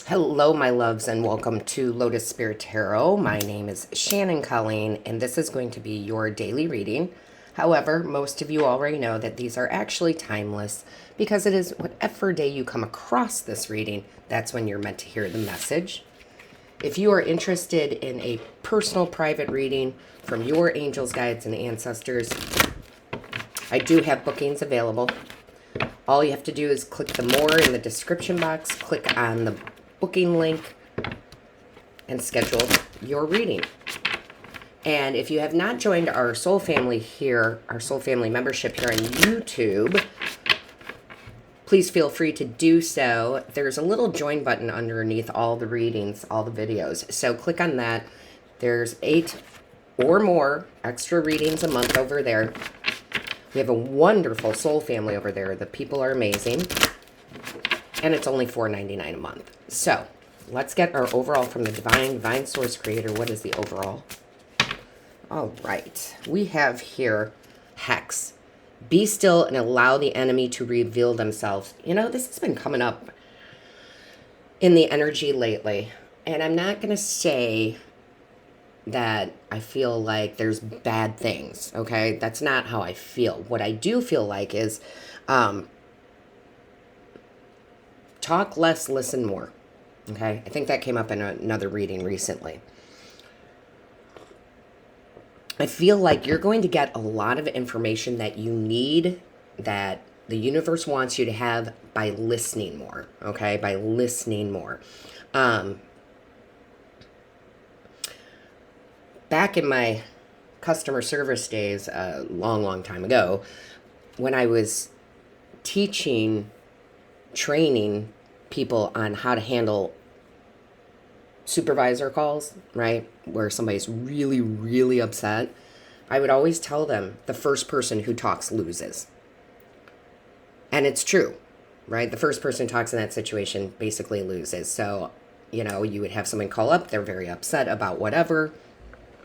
Hello, my loves, and welcome to Lotus Spirit Tarot. My name is Shannon Colleen, and this is going to be your daily reading. However, most of you already know that these are actually timeless because it is whatever day you come across this reading, that's when you're meant to hear the message. If you are interested in a personal private reading from your angels, guides, and ancestors, I do have bookings available. All you have to do is click the more in the description box, click on the booking link, and schedule your reading. And if you have not joined our soul family here, our soul family membership here on YouTube, please feel free to do so. There's a little join button underneath all the readings, all the videos. So click on that. There's 8 or more extra readings a month over there. We have a wonderful soul family over there. The people are amazing. And it's only $4.99 a month. So let's get our overall from the divine source creator. What is the overall? All right. We have here Hex. Be still and allow the enemy to reveal themselves. You know, this has been coming up in the energy lately. And I'm not going to say that I feel like there's bad things, okay? That's not how I feel. What I do feel like is talk less, listen more, okay? I think that came up in another reading recently. I feel like you're going to get a lot of information that you need, that the universe wants you to have by listening more, okay? By listening more. Back in my customer service days, a long time ago, when I was teaching, training people on how to handle supervisor calls, right? Where somebody's really upset, I would always tell them the first person who talks loses. And it's true, right? The first person who talks in that situation basically loses. So, you know, you would have someone call up, they're very upset about whatever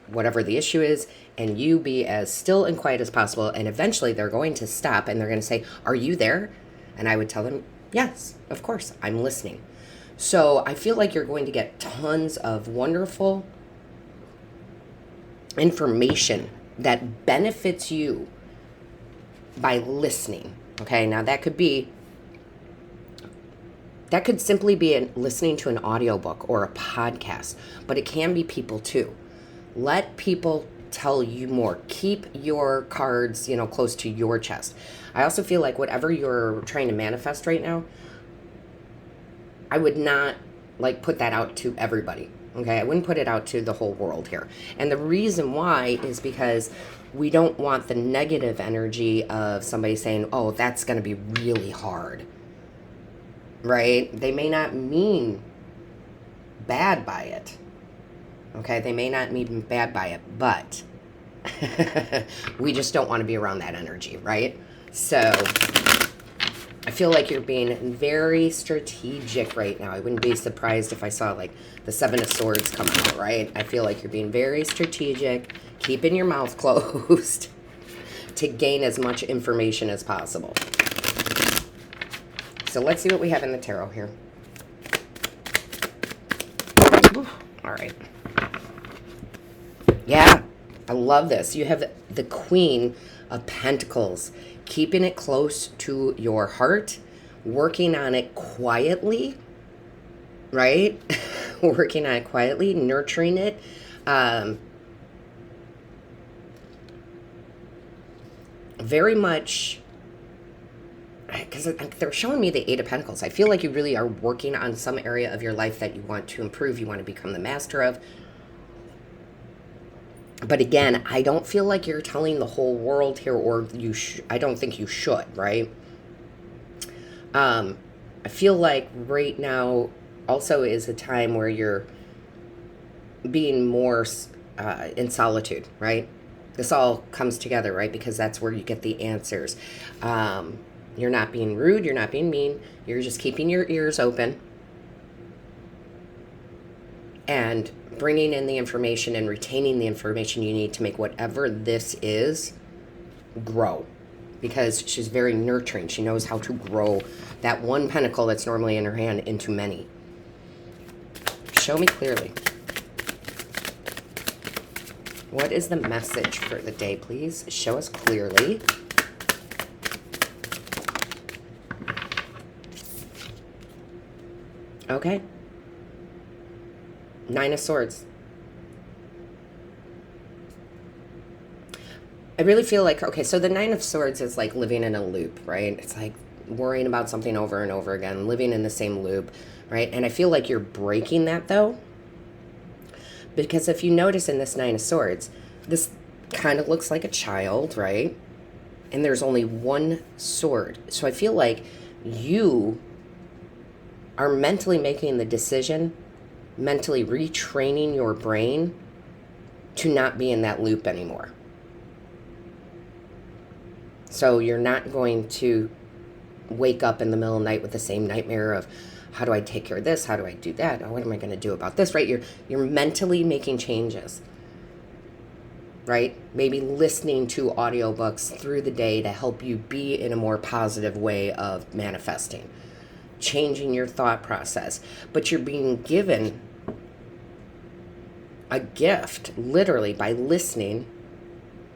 the issue is, and you be as still and quiet as possible, and eventually they're going to stop and they're going to say, "Are you there?" And I would tell them, "Yes, of course, I'm listening." So I feel like you're going to get tons of wonderful information that benefits you by listening. Okay, now that could simply be listening to an audiobook or a podcast, but it can be people too. Let people tell you more. Keep your cards, close to your chest. I also feel like whatever you're trying to manifest right now, I would not put that out to everybody. Okay, I wouldn't put it out to the whole world here. And the reason why is because we don't want the negative energy of somebody saying, "Oh, that's going to be really hard." Right? They may not mean bad by it. Okay, they may not mean bad by it, but we just don't want to be around that energy, right? So I feel like you're being very strategic right now. I wouldn't be surprised if I saw the 7 of Swords come out, right? I feel like you're being very strategic, keeping your mouth closed to gain as much information as possible. So let's see what we have in the tarot here. All right. Yeah, I love this. You have the Queen of Pentacles, keeping it close to your heart, working on it quietly, right? Working on it quietly, nurturing it. Very much, because they're showing me the 8 of Pentacles. I feel like you really are working on some area of your life that you want to improve, you want to become the master of. But again, I don't feel like you're telling the whole world here, or I don't think you should, right? I feel like right now also is a time where you're being more in solitude, right? This all comes together, right? Because that's where you get the answers. You're not being rude. You're not being mean. You're just keeping your ears open and bringing in the information and retaining the information you need to make whatever this is grow, because she's very nurturing. She knows how to grow that one pentacle that's normally in her hand into many. Show me clearly. What is the message for the day, please? Show us clearly. Okay. Nine of Swords. I really feel like, okay, so the Nine of Swords is like living in a loop, right? It's like worrying about something over and over again, living in the same loop, right? And I feel like you're breaking that, though. Because if you notice in this Nine of Swords, this kind of looks like a child, right? And there's only one sword. So I feel like you are mentally making the decision, mentally retraining your brain to not be in that loop anymore. So you're not going to wake up in the middle of the night with the same nightmare of, how do I take care of this? How do I do that? What am I going to do about this, right? You're mentally making changes, right? Maybe listening to audiobooks through the day to help you be in a more positive way of manifesting, changing your thought process. But you're being given a gift, literally, by listening,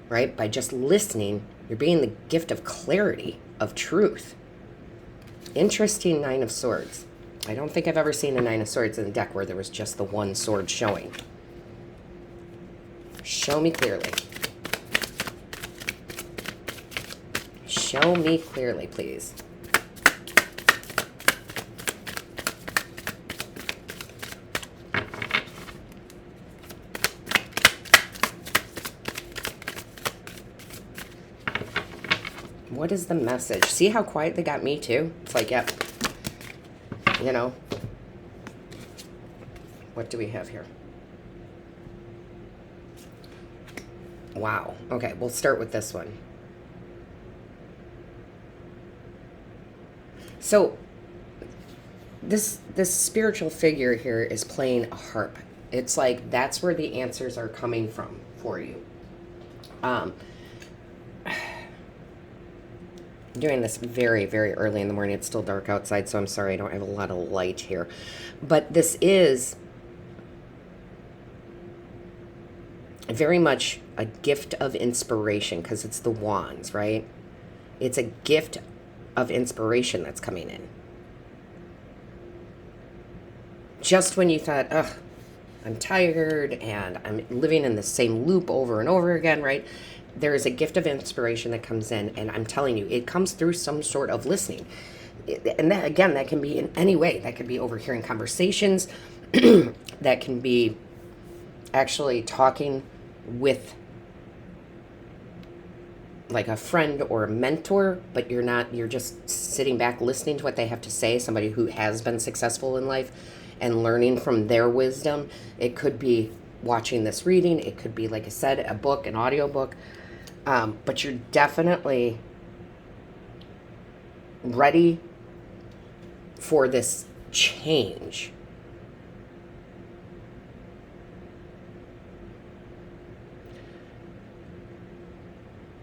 right? By just listening, you're being the gift of clarity, of truth. Interesting Nine of Swords. I don't think I've ever seen a Nine of Swords in the deck where there was just the one sword showing. Show me clearly. Show me clearly, please. What is the message? See how quiet they got me too? It's like, yep. You know. What do we have here? Wow. Okay, we'll start with this one. So, this spiritual figure here is playing a harp. It's like that's where the answers are coming from for you. I'm doing this very, very early in the morning. It's still dark outside, so I'm sorry I don't have a lot of light here. But this is very much a gift of inspiration because it's the wands, right? It's a gift of inspiration that's coming in. Just when you thought, ugh, I'm tired and I'm living in the same loop over and over again, right? There is a gift of inspiration that comes in, and I'm telling you, it comes through some sort of listening. And that, again, that can be in any way. That could be overhearing conversations. That can be actually talking with like a friend or a mentor, but you're just sitting back listening to what they have to say, somebody who has been successful in life and learning from their wisdom. It could be watching this reading. It could be, like I said, a book, an audiobook. But you're definitely ready for this change.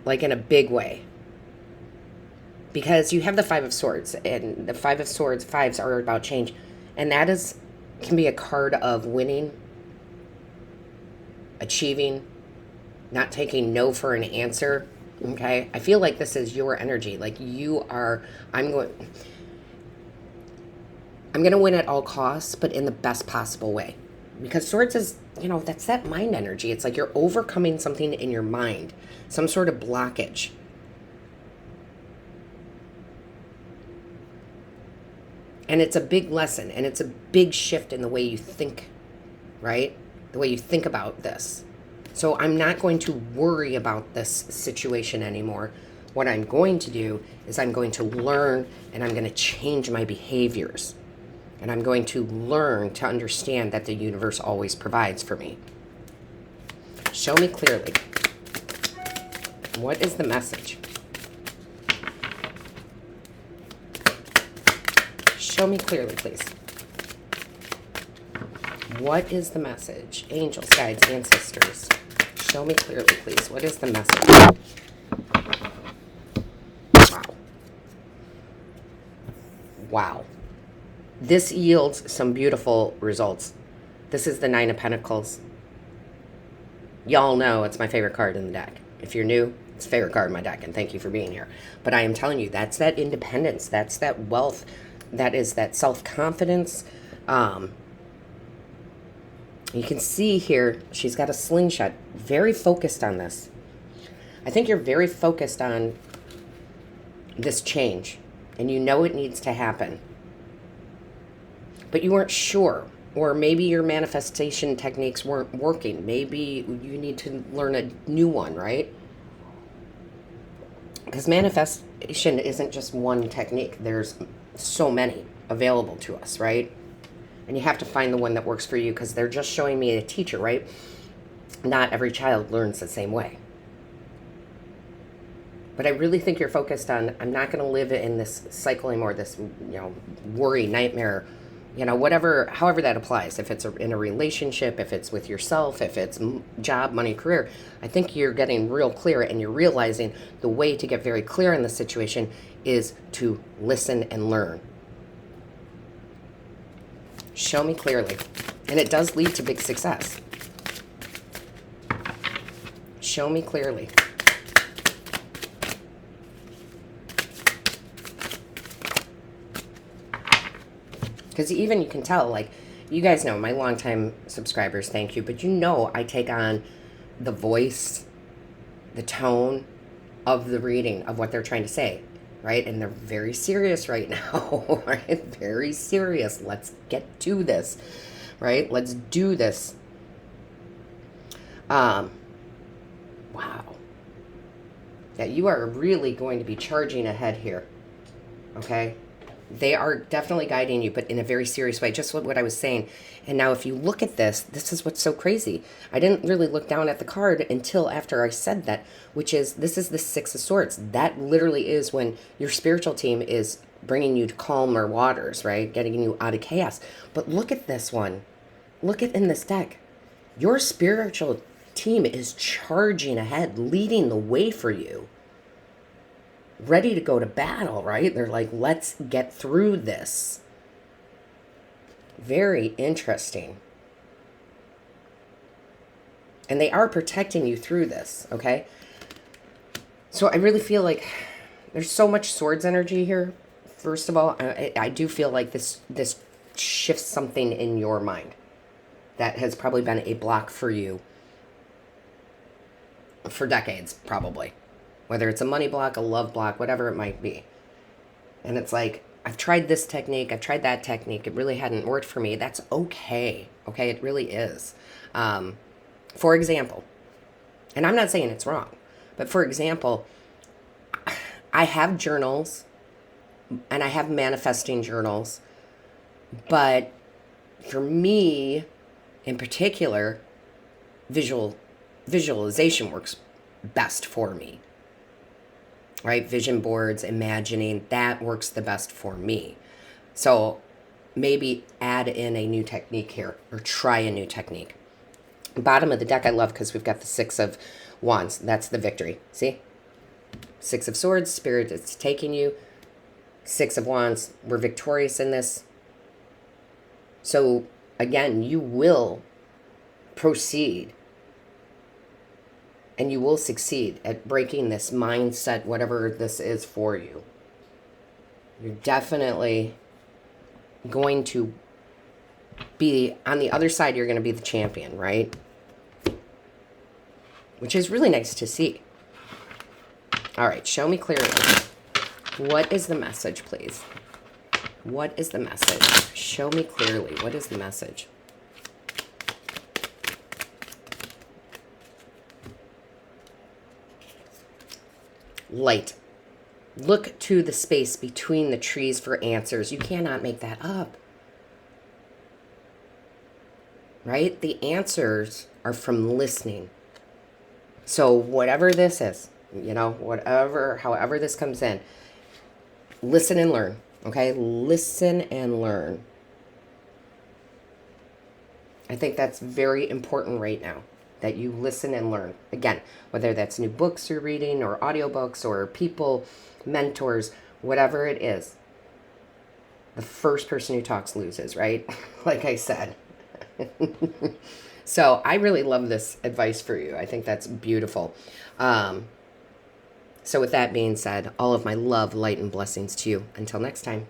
Like in a big way. Because you have the Five of Swords, and the Five of Swords, fives are about change. And that can be a card of winning, achieving, not taking no for an answer. Okay, I feel like this is your energy. Like you are, I'm going to win at all costs, but in the best possible way. Because Swords is, that's that mind energy. It's like you're overcoming something in your mind, some sort of blockage. And it's a big lesson, and it's a big shift in the way you think, right? The way you think about this. So I'm not going to worry about this situation anymore. What I'm going to do is I'm going to learn, and I'm going to change my behaviors. And I'm going to learn to understand that the universe always provides for me. Show me clearly. What is the message? Show me clearly, please. What is the message? Angels, guides, ancestors. Show me clearly, please. What is the message? Wow. Wow. This yields some beautiful results. This is the Nine of Pentacles. Y'all know it's my favorite card in the deck. If you're new, it's a favorite card in my deck, and thank you for being here. But I am telling you, that's that independence. That's that wealth. That is that self-confidence. You can see here, she's got a slingshot. Very focused on this. I think you're very focused on this change, and you know it needs to happen. But you weren't sure, or maybe your manifestation techniques weren't working. Maybe you need to learn a new one, right? Because manifestation isn't just one technique. There's so many available to us, right? And you have to find the one that works for you, because they're just showing me a teacher, right? Not every child learns the same way. But I really think you're focused on, I'm not going to live in this cycle anymore, this, worry, nightmare, whatever, however that applies. If it's in a relationship, if it's with yourself, if it's job, money, career, I think you're getting real clear, and you're realizing the way to get very clear in this situation is to listen and learn. Show me clearly. And it does lead to big success. Show me clearly. Because even you can tell, like, you guys know, my longtime subscribers, thank you, but I take on the voice, the tone of the reading of what they're trying to say, right? And they're very serious right now, right? Very serious. Let's get to this, right? Let's do this. Wow. Yeah, you are really going to be charging ahead here, okay? They are definitely guiding you, but in a very serious way, just what I was saying. And now if you look at this, this is what's so crazy. I didn't really look down at the card until after I said that, which is, this is the Six of Swords. That literally is when your spiritual team is bringing you to calmer waters, right? Getting you out of chaos. But look at this one. Look at in this deck. Your spiritual team is charging ahead, leading the way for you. Ready to go to battle, right? They're like, let's get through this. Very interesting. And they are protecting you through this, okay? So I really feel like there's so much swords energy here. First of all, I do feel like this shifts something in your mind that has probably been a block for you for decades, probably. Whether it's a money block, a love block, whatever it might be. And it's like, I've tried this technique, I've tried that technique, it really hadn't worked for me. That's okay. Okay, it really is. For example, and I'm not saying it's wrong, but for example, I have journals, and I have manifesting journals, but for me, in particular, visualization works best for me. Right? Vision boards, imagining, that works the best for me. So maybe add in a new technique here, or try a new technique. Bottom of the deck I love, because we've got the Six of Wands. That's the victory. See? Six of Swords, Spirit is taking you. Six of Wands, we're victorious in this. So again, you will proceed. And you will succeed at breaking this mindset, whatever this is for you. You're definitely going to be, on the other side, you're going to be the champion, right? Which is really nice to see. All right, show me clearly. What is the message, please? What is the message? Show me clearly. What is the message? Light. Look to the space between the trees for answers. You cannot make that up. Right? The answers are from listening. So whatever this is, however this comes in, listen and learn. Okay? Listen and learn. I think that's very important right now, that you listen and learn. Again, whether that's new books you're reading, or audiobooks, or people, mentors, whatever it is. The first person who talks loses, right? Like I said. So I really love this advice for you. I think that's beautiful. Um, so with that being said, all of my love, light, and blessings to you. Until next time.